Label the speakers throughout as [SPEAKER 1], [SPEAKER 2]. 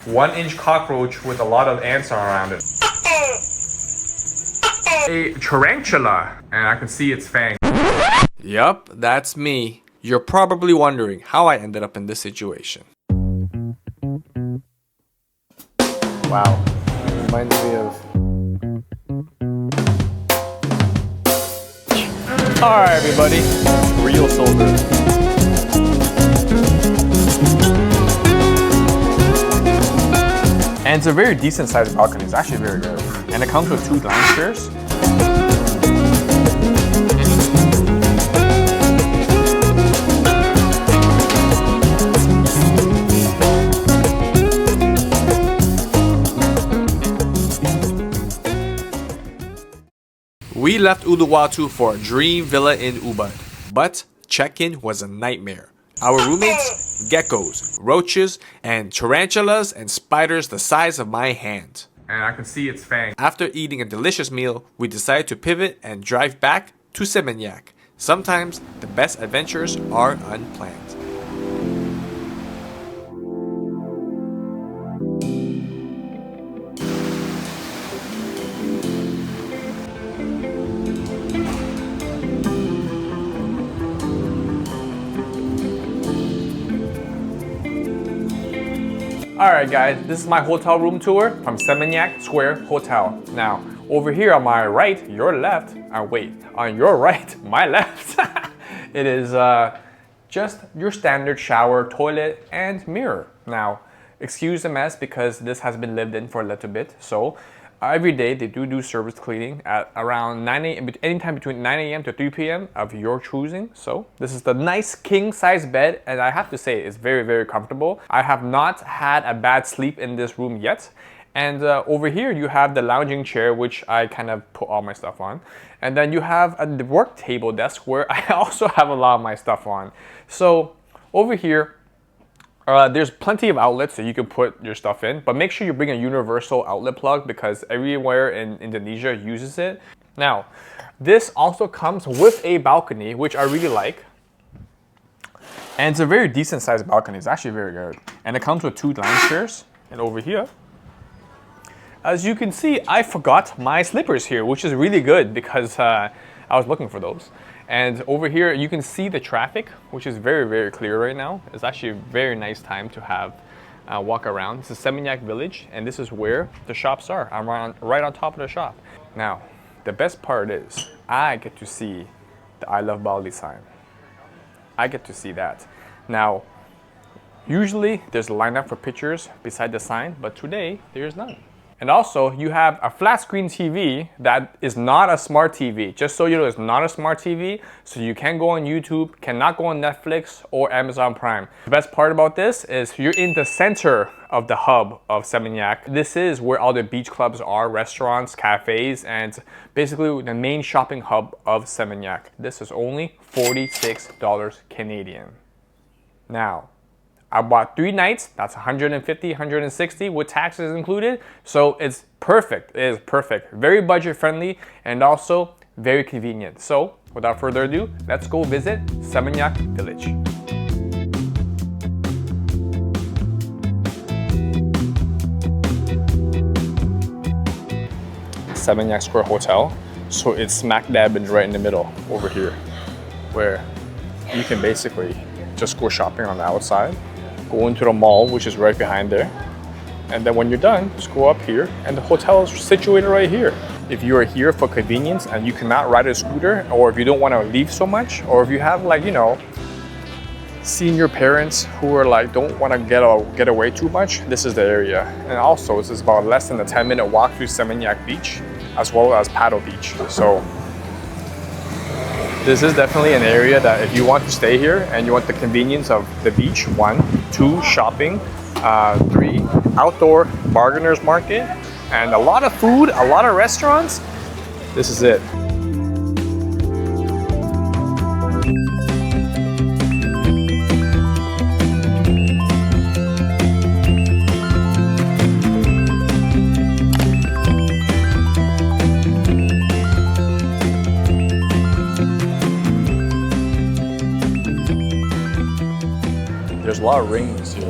[SPEAKER 1] 1-inch cockroach with a lot of ants around it. A tarantula, and I can see its fangs.
[SPEAKER 2] Yup, that's me. You're probably wondering how I ended up in this situation. Wow, reminds me of... Alright everybody, real soldier. And it's a very decent sized balcony, it's actually very good. And it comes with 2 lounge chairs. We left Uluwatu for a dream villa in UBUD, but check-in was a nightmare. Our roommates, geckos, roaches, and tarantulas and spiders the size of my hand.
[SPEAKER 1] And I can see its fangs.
[SPEAKER 2] After eating a delicious meal, we decided to pivot and drive back to Seminyak. Sometimes the best adventures are unplanned.
[SPEAKER 1] Alright guys, this is my hotel room tour from Seminyak Square Hotel. Now, over here on my right, your left, on your right, my left, it is just your standard shower, toilet, and mirror. Now, excuse the mess because this has been lived in for a little bit, so every day they do service cleaning at around 9 a.m. anytime between 9 a.m. to 3 p.m. of your choosing. So this is the nice king size bed, and I have to say it's very, very comfortable. I have not had a bad sleep in this room yet. And over here you have the lounging chair, which I kind of put all my stuff on. And then you have a work table desk where I also have a lot of my stuff on. So over here, there's plenty of outlets that you can put your stuff in, but make sure you bring a universal outlet plug because everywhere in Indonesia uses it. Now, this also comes with a balcony, which I really like. And it's a very decent sized balcony. It's actually very good. And it comes with 2 lounge chairs. And over here, as you can see, I forgot my slippers here, which is really good because I was looking for those. And over here, you can see the traffic, which is very, very clear right now. It's actually a very nice time to have walk around. This is Seminyak Village, and this is where the shops are. I'm right on top of the shop. Now, the best part is I get to see the I Love Bali sign. I get to see that. Now, usually there's a lineup for pictures beside the sign, but today there's none. And also, you have a flat screen TV that is not a smart TV. Just so you know, it's not a smart TV, so you can't go on YouTube, cannot go on Netflix or Amazon Prime. The best part about this is you're in the center of the hub of Seminyak. This is where all the beach clubs are, restaurants, cafes, and basically the main shopping hub of Seminyak. This is only $46 Canadian. Now, I bought 3 nights, that's 150, 160 with taxes included. So it's perfect, it is perfect. Very budget friendly and also very convenient. So without further ado, let's go visit Seminyak Village. Seminyak Square Hotel. So it's smack dab and right in the middle over here, where you can basically just go shopping on the outside, go into the mall, which is right behind there. And then when you're done, just go up here and the hotel is situated right here. If you are here for convenience and you cannot ride a scooter, or if you don't want to leave so much, or if you have like, you know, senior parents who are like, don't want to get away too much, this is the area. And also, this is about less than a 10-minute walk to Seminyak Beach, as well as Paddle Beach. So this is definitely an area that if you want to stay here and you want the convenience of the beach, 1, 2, shopping, 3, outdoor bargainers market, and a lot of food, a lot of restaurants, this is it. There's a lot of rings here.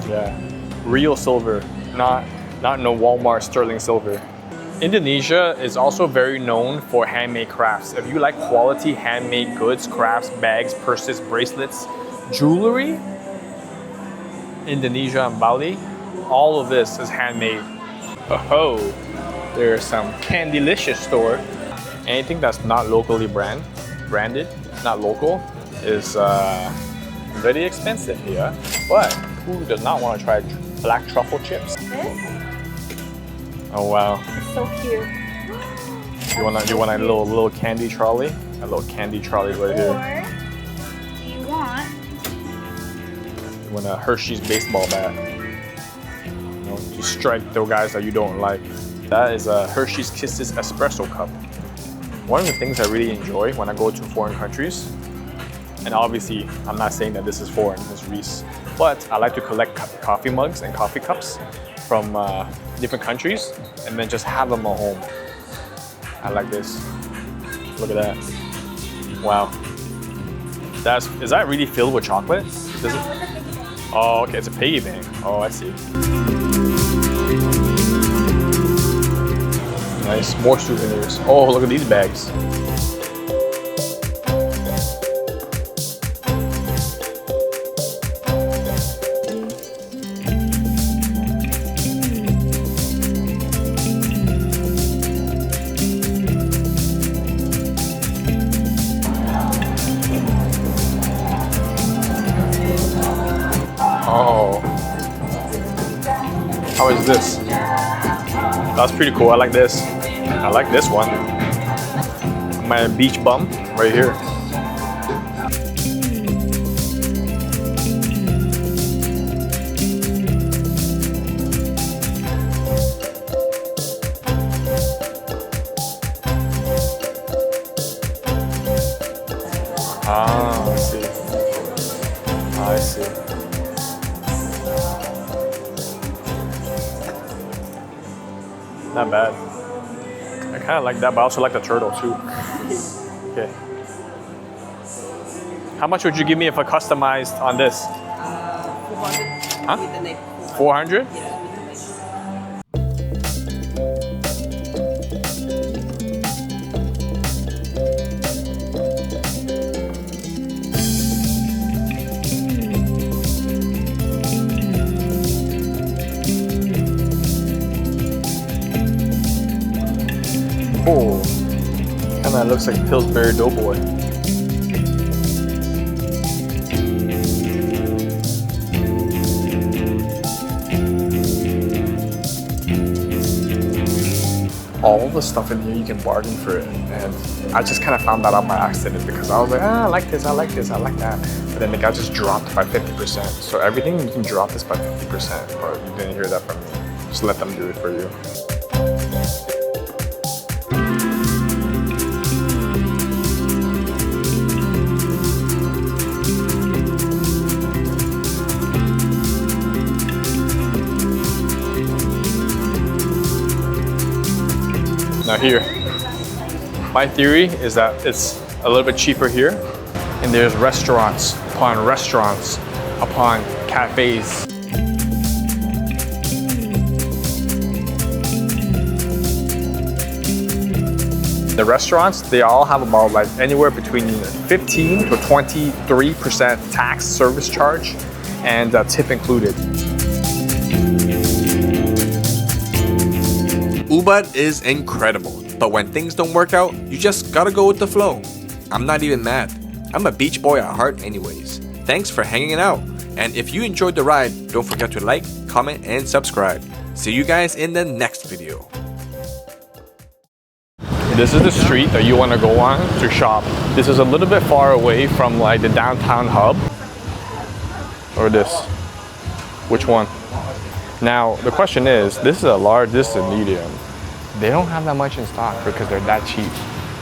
[SPEAKER 1] Yeah, Yeah, real silver, not no Walmart sterling silver. Indonesia is also very known for handmade crafts. If you like quality handmade goods, crafts, bags, purses, bracelets, jewelry, Indonesia and Bali, all of this is handmade. Oh, there's some Candylicious store. Anything that's not locally branded, not local, is very expensive here. But who does not want to try black truffle chips?
[SPEAKER 3] This?
[SPEAKER 1] Oh wow.
[SPEAKER 3] It's so cute.
[SPEAKER 1] You want a little candy trolley? A little candy trolley right here.
[SPEAKER 3] Or do you want
[SPEAKER 1] A Hershey's baseball bat. To strike those guys that you don't like. That is a Hershey's Kisses espresso cup. One of the things I really enjoy when I go to foreign countries, and obviously I'm not saying that this is foreign, it's Reese, but I like to collect coffee mugs and coffee cups from different countries and then just have them at home. I like this. Look at that. Wow. Is that really filled with chocolate? Does it? Oh, okay, it's a piggy bank. Oh, I see. Nice, more souvenirs. Oh, look at these bags. Oh, how is this? That's pretty cool. I like this. I like this one. My beach bum right here. Ah, I see. I see. Not bad. I kind of like that, but I also like the turtle too. Okay. How much would you give me if I customized on this?
[SPEAKER 3] 400
[SPEAKER 1] Huh?
[SPEAKER 3] with the neck.
[SPEAKER 1] 400?
[SPEAKER 3] Yeah, with the neck.
[SPEAKER 1] Oh, kind of looks like Pillsbury Doughboy. All the stuff in here you can bargain for it, and I just kind of found that out by accident because I was like, I like this, I like this, I like that, but then the guy just dropped by 50%. So everything you can drop this by 50%, but you didn't hear that from me. Just let them do it for you. Now here, my theory is that it's a little bit cheaper here, and there's restaurants upon restaurants upon cafes. The restaurants, they all have about like anywhere between 15 to 23% tax service charge and tip included.
[SPEAKER 2] UBUD is incredible, but when things don't work out, you just gotta go with the flow. I'm not even mad. I'm a beach boy at heart anyways. Thanks for hanging out. And if you enjoyed the ride, don't forget to like, comment, and subscribe. See you guys in the next video.
[SPEAKER 1] This is the street that you want to go on to shop. This is a little bit far away from like the downtown hub. Or this. Which one? Now, the question is, this is a large, this is a medium. They don't have that much in stock because they're that cheap.